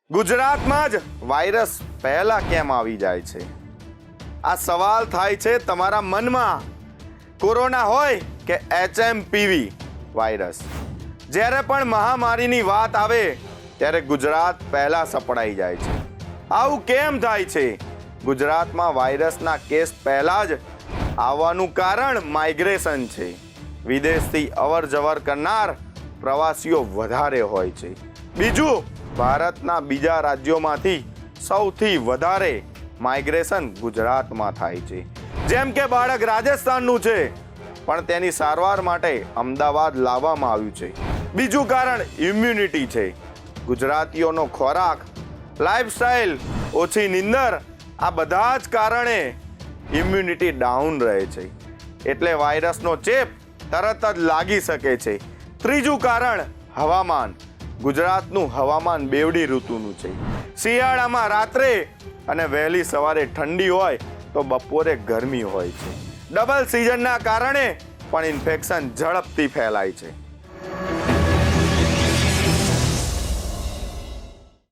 ગુજરાતમાં જ વાયરસ પહેલા કેમ આવી જાય છે? આ સવાલ થાય છે તમારા મનમાં. કોરોના હોય કે HMPV વાયરસ, જ્યારે પણ મહામારીની વાત આવે ત્યારે ગુજરાત પહેલા સપડાઈ જાય છે. આવું કેમ થાય છે? ગુજરાતમાં વાયરસના કેસ પહેલા જ આવવાનું કારણ માઇગ્રેશન છે. વિદેશથી અવર જવર કરનાર પ્રવાસીઓ વધારે હોય છે. બીજું, ભારતના બીજા રાજ્યોમાંથી સૌથી વધારે માઇગ્રેશન ગુજરાતમાં થાય છે. જેમ કે બાળક રાજસ્થાનનું છે પણ તેની સારવાર માટે અમદાવાદ લાવવામાં આવ્યું છે. બીજું કારણ ઇમ્યુનિટી છે. ગુજરાતીઓનો ખોરાક, લાઈફસ્ટાઈલ, ઓછી નીંદર, આ બધા જ કારણે ઇમ્યુનિટી ડાઉન રહે છે, એટલે વાયરસનો ચેપ તરત જ લાગી શકે છે. ત્રીજું કારણ હવામાન. ગુજરાતનું હવામાન બેવડી ઋતુનું છે. શિયાળામાં રાત્રે અને વહેલી સવારે ઠંડી હોય તો બપોરે ગરમી હોય છે. ડબલ સિઝનના કારણે પણ ઇન્ફેક્શન ઝડપથી ફેલાય છે.